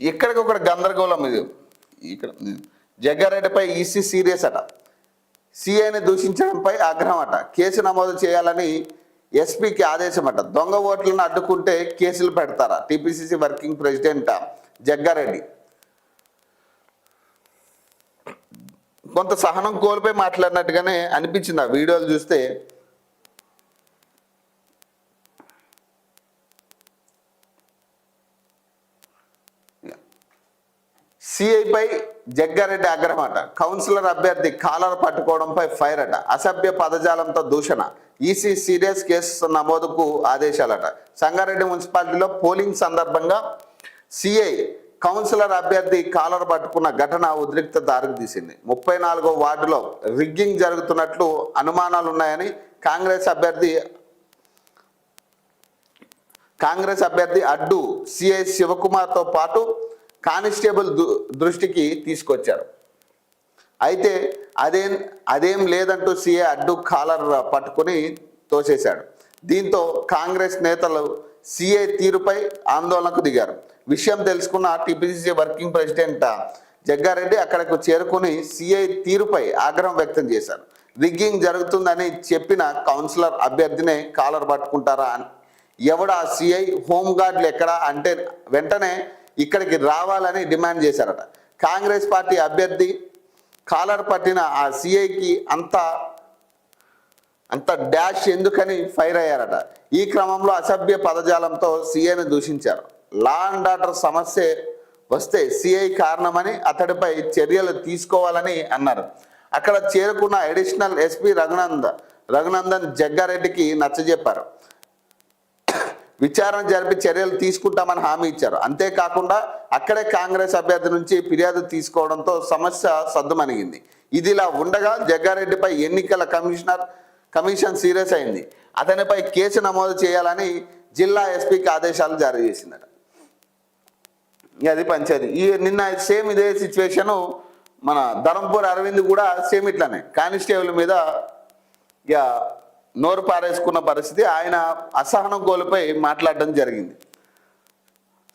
ఇక్కడికి ఒక గందరగోళం ఇది. ఇక్కడ జగ్గారెడ్డిపై ఈసీ సీరియస్ అట. సిఐని దూషించడంపై ఆగ్రహం అట. కేసు నమోదు చేయాలని ఎస్పీకి ఆదేశం అట. దొంగ ఓట్లను అడ్డుకుంటే కేసులు పెడతారా? టీపీసీసీ వర్కింగ్ ప్రెసిడెంట్ జగ్గారెడ్డి కొంత సహనం కోల్పోయి మాట్లాడినట్టుగానే అనిపించింది ఆ వీడియోలు చూస్తే. సిఐపై జగ్గారెడ్డి ఆగ్రహం అట. కౌన్సిలర్ అభ్యర్థి కాలర్ పట్టుకోవడంపై ఫైర్ అట. అసభ్య పదజాలంతో దూషణ. ఈసీ సీరియస్ కేసు నమోదుకు ఆదేశాలట. సంగారెడ్డి మున్సిపాలిటీలో పోలింగ్ సందర్భంగా సిఐ కౌన్సిలర్ అభ్యర్థి కాలర్ పట్టుకున్న ఘటన ఉద్రిక్త దారితీసింది. 34వ వార్డులో రిగ్గింగ్ జరుగుతున్నట్లు అనుమానాలు ఉన్నాయని కాంగ్రెస్ అభ్యర్థి అడ్డు సిఐ శివకుమార్తో పాటు కానిస్టేబుల్ దృష్టికి తీసుకొచ్చారు. అయితే అదేం లేదంటూ సీఏ అడ్డు కాలర్ పట్టుకుని తోసేశాడు. దీంతో కాంగ్రెస్ నేతలు సీఏ తీరుపై ఆందోళనకు దిగారు. విషయం తెలుసుకున్న టీపీసీసీ వర్కింగ్ ప్రెసిడెంట్ జగ్గారెడ్డి అక్కడకు చేరుకుని సీఐ తీరుపై ఆగ్రహం వ్యక్తం చేశారు. రిగ్గింగ్ జరుగుతుందని చెప్పిన కౌన్సిలర్ అభ్యర్థినే కాలర్ పట్టుకుంటారా అని, ఎవడా సీఐ, హోంగార్డులు ఎక్కడా అంటే వెంటనే ఇక్కడికి రావాలని డిమాండ్ చేశారట. కాంగ్రెస్ పార్టీ అభ్యర్థి కాలర్ పట్టిన ఆ సిఐకి అంత డాష్ ఎందుకని ఫైర్ అయ్యారట. ఈ క్రమంలో అసభ్య పదజాలంతో సిఐని దూషించారు. లా అండ్ ఆర్డర్ సమస్య వస్తే సిఐ కారణమని అతడిపై చర్యలు తీసుకోవాలని అన్నారు. అక్కడ చేరుకున్న అడిషనల్ ఎస్పీ రఘునందన్ జగ్గారెడ్డికి నచ్చజెప్పారు. విచారణ జరిపి చర్యలు తీసుకుంటామని హామీ ఇచ్చారు. అంతేకాకుండా అక్కడే కాంగ్రెస్ అభ్యర్థి నుంచి ఫిర్యాదు తీసుకోవడంతో సమస్య సద్దుమణిగింది. ఇదిలా ఉండగా జగ్గారెడ్డిపై ఎన్నికల కమిషన్ సీరియస్ అయింది. అతనిపై కేసు నమోదు చేయాలని జిల్లా ఎస్పీకి ఆదేశాలు జారీ చేసిందట. అది పంచాయతీ. నిన్న సేమ్ ఇదే సిచ్యువేషను మన ధరంపూర్ అరవింద్ కూడా సేమ్ ఇట్లానే కానిస్టేబుల్ మీద ఇక నోరు పారేసుకున్న పరిస్థితి. ఆయన అసహనం కోల్పోయి మాట్లాడడం జరిగింది.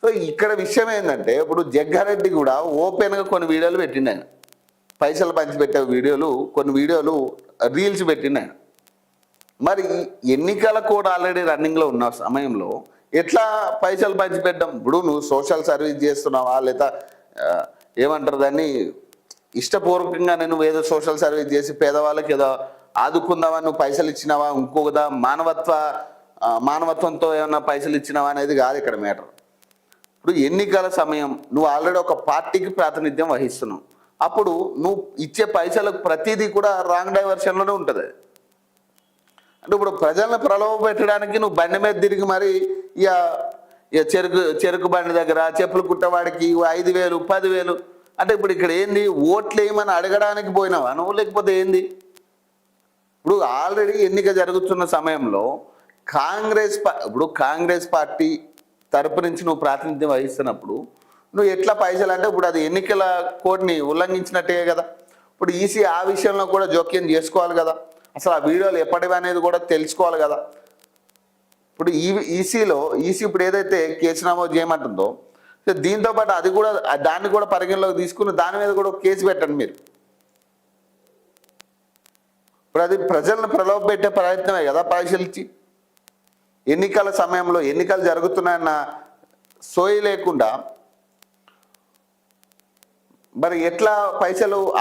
సో ఇక్కడ విషయం ఏంటంటే, ఇప్పుడు జగ్గారెడ్డి కూడా ఓపెన్గా కొన్ని వీడియోలు పెట్టిండు. ఆయన పైసలు పంచిపెట్టే కొన్ని వీడియోలు రీల్స్ పెట్టిండు ఆయన. మరి ఎన్నికల కోడ్ ఆల్రెడీ రన్నింగ్లో ఉన్న సమయంలో ఎట్లా పైసలు పంచిపెట్టడం? ఇప్పుడు నువ్వు సోషల్ సర్వీస్ చేస్తున్నావా, లేదా ఏమంటారు దాన్ని, ఇష్టపూర్వకంగా నేను ఏదో సోషల్ సర్వీస్ చేసి పేదవాళ్ళకి ఏదో ఆదుకుందామా, నువ్వు పైసలు ఇచ్చినావా, ఇంకొకదా మానవత్వంతో ఏమన్నా పైసలు ఇచ్చినావా అనేది కాదు ఇక్కడ మ్యాటర్. ఇప్పుడు ఎన్నికల సమయం, నువ్వు ఆల్రెడీ ఒక పార్టీకి ప్రాతినిధ్యం వహిస్తున్నావు. అప్పుడు నువ్వు ఇచ్చే పైసలకు ప్రతిదీ కూడా రాంగ్ డైవర్షన్లోనే ఉంటుంది. అంటే ఇప్పుడు ప్రజలను ప్రలోభ పెట్టడానికి నువ్వు బండి మీద తిరిగి మరి ఇక చెరుకు బండి దగ్గర చెప్పులు కుట్టవాడికి 5,000 10,000 అంటే ఇప్పుడు ఇక్కడ ఏంది, ఓట్లు వేయమని అడగడానికి పోయినావా నువ్వు, లేకపోతే ఏంది? ఇప్పుడు ఆల్రెడీ ఎన్నిక జరుగుతున్న సమయంలో కాంగ్రెస్ పార్టీ తరపు నుంచి నువ్వు ప్రాతినిధ్యం వహిస్తున్నప్పుడు నువ్వు ఎట్లా పైసలు అంటే, ఇప్పుడు అది ఎన్నికల కోడ్ని ఉల్లంఘించినట్టే కదా. ఇప్పుడు ఈసీ ఆ విషయంలో కూడా జోక్యం చేసుకోవాలి కదా. అసలు ఆ వీడియోలు ఎప్పటివి అనేది కూడా తెలుసుకోవాలి కదా. ఇప్పుడు ఈసీ ఇప్పుడు ఏదైతే కేసు నమోదు చేయమంటుందో, దీంతో పాటు దాన్ని కూడా పరిగణలోకి తీసుకుని దాని మీద కూడా కేసు పెట్టండి మీరు. ఇప్పుడు అది ప్రజలను ప్రలోభ పెట్టే ప్రయత్నమే కదా పైసలు ఇచ్చి. ఎన్నికల సమయంలో ఎన్నికలు జరుగుతున్నాయన్న సోయి లేకుండా మరి ఎట్లా పైసలు